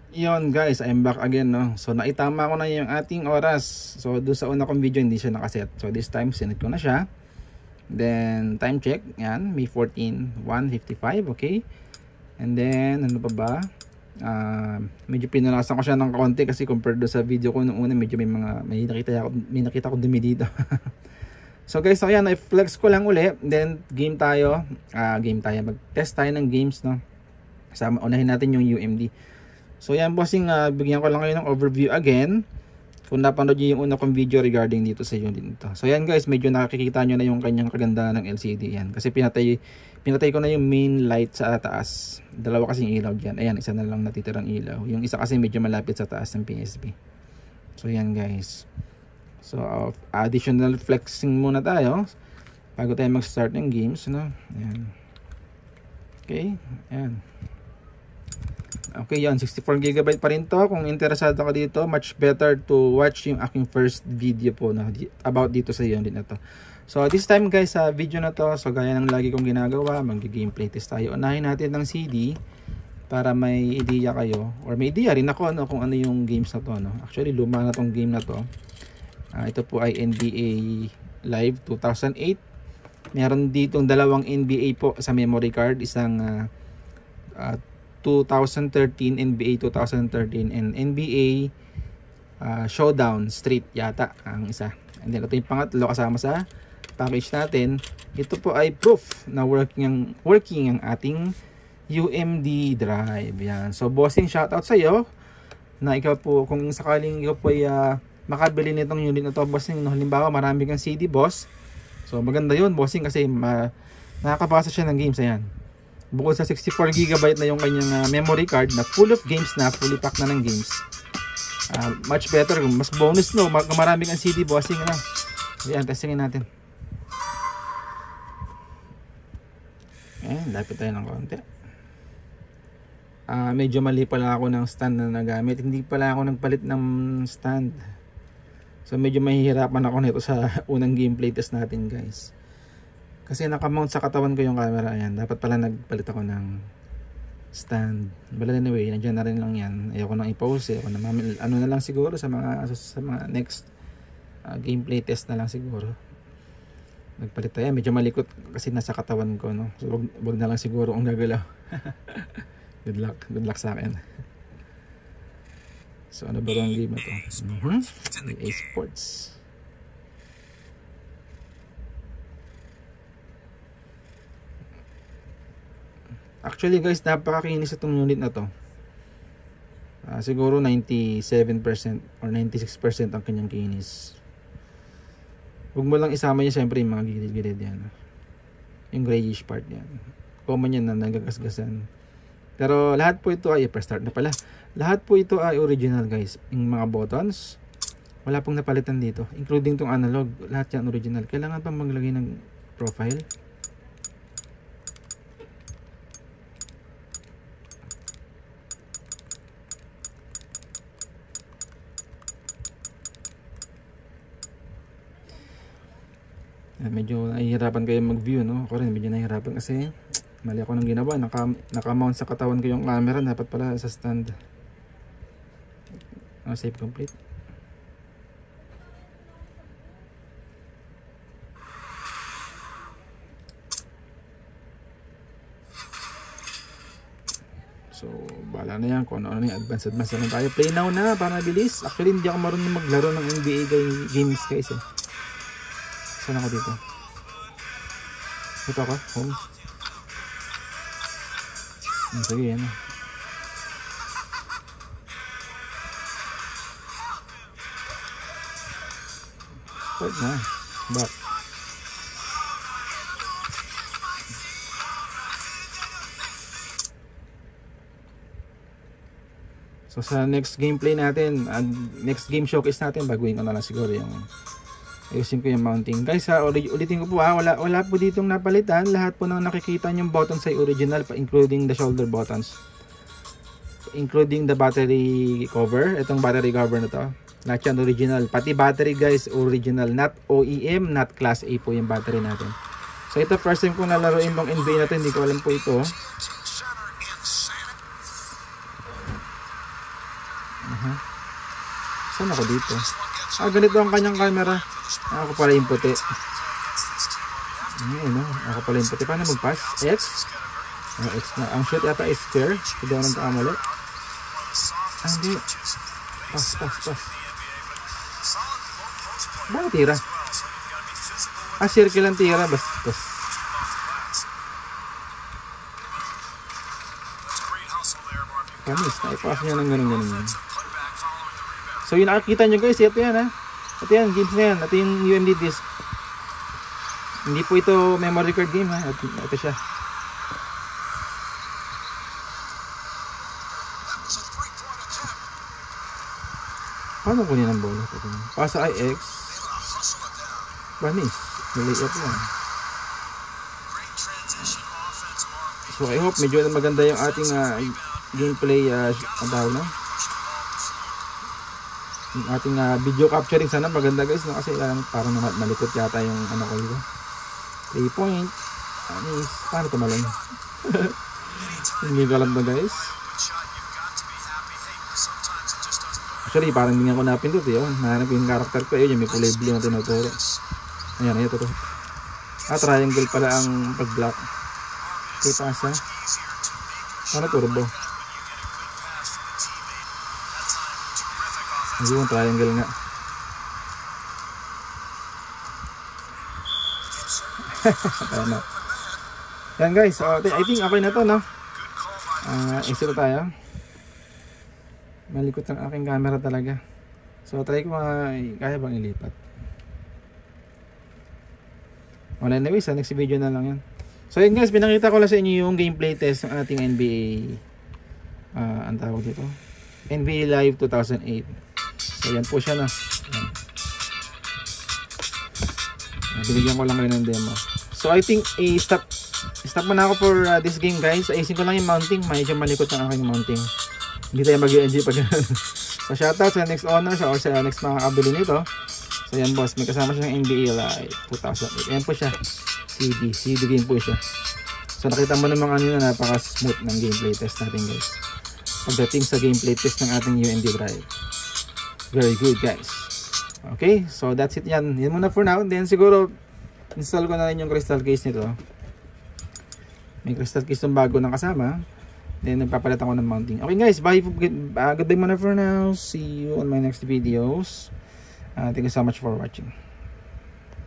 Yon guys, I'm back again, no. So naitama ko na yung ating oras. So doon sa una kong video hindi siya nakaset. So this time sinet ko na siya. Then time check, yan, May 14, 1:55, okay. And then ano pa ba? Medyo pinalasan ko siya ng konti kasi compared do sa video ko noong una, medyo may nakita ko dumi dito. So guys, so yan, i-flex ko lang uli. Then game tayo. Mag-test tayo ng games, no. Kasama unahin natin yung UMD. So yan bossing, bigyan ko lang kayo ng overview again. Kung napanood nyo yung una kong video regarding dito sa unit nito. So yan guys, medyo nakikita nyo na yung kanyang kaganda ng LCD yan. Kasi pinatay ko na yung main light sa taas. Dalawa kasing ilaw dyan. Ayan, isa na lang natitirang ilaw. Yung isa kasi medyo malapit sa taas ng PSP. So yan guys. So additional flexing muna tayo bago tayo mag-start ng games, no? Ayan. Okay, ayan. Okay, yan, 64GB pa rin to. Kung interesado ka dito, much better to watch yung aking first video po na about dito sa unit na to. So this time guys, sa video na to, so gaya ng lagi kong ginagawa, mag-gameplay test tayo. Unahin natin ng CD para may idea kayo, or may idea rin ako, no, kung ano yung games na to, no. Actually luma na tong game na to. Ito po ay NBA Live 2008. Meron ditong dalawang NBA po sa memory card, isang 2013 NBA 2013 and NBA Showdown Street yata ang isa. And then ito yung pangatlo kasama sa package natin. Ito po ay proof na working ang ating UMD drive. Yan. So bossing, shoutout sa iyo na ikaw po, kung sakaling ikaw po ay makabili nitong unit na to bossing, no, halimbawa marami kang CD boss. So maganda yun bossing kasi nakakapasa siya ng games. Ayan. Bukod sa 64GB na yung kanyang memory card na full of games na, fully packed na ng games. Much better, mas bonus, no, maraming ang CD bossing na. Ayan, testingin natin. Ayan, lapit tayo ng konti. Medyo mali pala ako ng stand na nagamit. Hindi pala ako nagpalit ng stand. So medyo mahihirapan ako nito sa unang gameplay test natin guys. Kasi nakamount sa katawan ko yung camera. Ayan, dapat pala nagpalit ako ng stand. But anyway, nandiyan na rin lang yan. Ayoko nang i-pause. Ayoko na ano na lang siguro sa mga next gameplay test na lang siguro. Nagpalit tayo. Medyo malikot kasi nasa katawan ko, no. So wag na lang siguro ang gagalaw. Good luck. Good luck sa akin. So ano ba ang game ito? EA Sports. Actually guys, napakakinis itong unit na to. Siguro 97% or 96% ang kanyang kinis. Huwag mo lang isama niya siyempre yung mga gilid-gilid yan. Yung grayish part yan. Common yan na nagagasgasan. Pero lahat po ito ay, start na pala. Lahat po ito ay original guys. Yung mga buttons, wala pong napalitan dito. Including tong analog, lahat yan original. Kailangan pang maglagay ng profile. Medyo nahihirapan kayo mag-view, no? Ako rin medyo nahihirapan kasi mali ako nang ginawa. Naka-mount sa katawan ko yung camera. Dapat pala sa stand. Save complete. So bala na yan kung ano yung advanced na lang tayo. Play now na para mabilis. Actually hindi ako marunong maglaro ng NBA games guys eh. Saan ako dito? Ito ako, home. Sige yan. Start na. Back. So sa next gameplay natin, next game showcase natin, baguhin ko na lang siguro yung ayusin ko yung mounting. Guys, ulitin ko po wala po ditong napalitan. Lahat po ng nakikita yung buttons ay original, including the shoulder buttons. Including the battery cover. Itong battery cover na to. Lahat yan original. Pati battery guys, original. Not OEM, not Class A po yung battery natin. So ito, first time ko nalaroin tong NBA natin. Hindi ko alam po ito. Saan ako dito? Ganito ang kanyang camera. Ako pala yung puti. Ayun, no? Ako pala yung puti. Paano mag-pass? X? X na. Ang shoot yata is square. Hindi ako nagkakamali. Hindi. Pass. Bakit tira? Circle ang tira. Bastos. Panis. Naipass niya ng ganun. So yung nakikita nyo guys, ito yan ha. Ito yan, games na yan. Ito yung UMD disc. Hindi po ito memory card game ha. Ito siya. Paano kunin ang bola? Pasa IX. Banis. Nalay-up lang. So I hope medyo maganda yung ating gameplay. Ang tawag na? Yung ating video capturing sana maganda guys, no? Kasi parang malikot yata yung ano ko dito. 3 point. Paano tumalon? Hindi ko alam to guys. Actually parang hindi ako napindot eh. Nahanap yung character ko. Ayun, may kulay blue na tinuturo. Ayan, ito. Triangle pala ang pag-block. Okay, pasa. Paano turbo? Hindi yung triangle nga. Ayan na. Yan guys, I think okay na to, no? Exit tayo. Malikot ang aking camera talaga. So try ko kaya bang ilipat. Well anyway, sa next video na lang yan. So yun guys, pinakita ko lang sa inyo yung gameplay test ng ating NBA ang tawag dito, NBA Live 2008. So yan po siya na. Binigyan ko lang kayo ng demo. So I think stop muna ako for this game guys. Ayusin ko lang yung mounting. Medyo malikot ang aking mounting. Hindi tayo mag-enjoy pag so shoutout sa next owner or sa next mga kabili nito. So yan boss, may kasama siyang NBA Live 2008. Ayan po siya. CD game po siya. So nakita mo naman kanina, napaka smooth ng gameplay test natin guys. Pagdating sa gameplay test ng ating UMD drive. Very good guys. Okay, so that's it yan. Yan muna for now. Then siguro install ko na rin yung crystal case nito. May crystal case yung bago ng kasama. Then nagpapalit ako ng mounting. Okay guys, bye. Goodbye muna for now. See you on my next videos. Thank you so much for watching.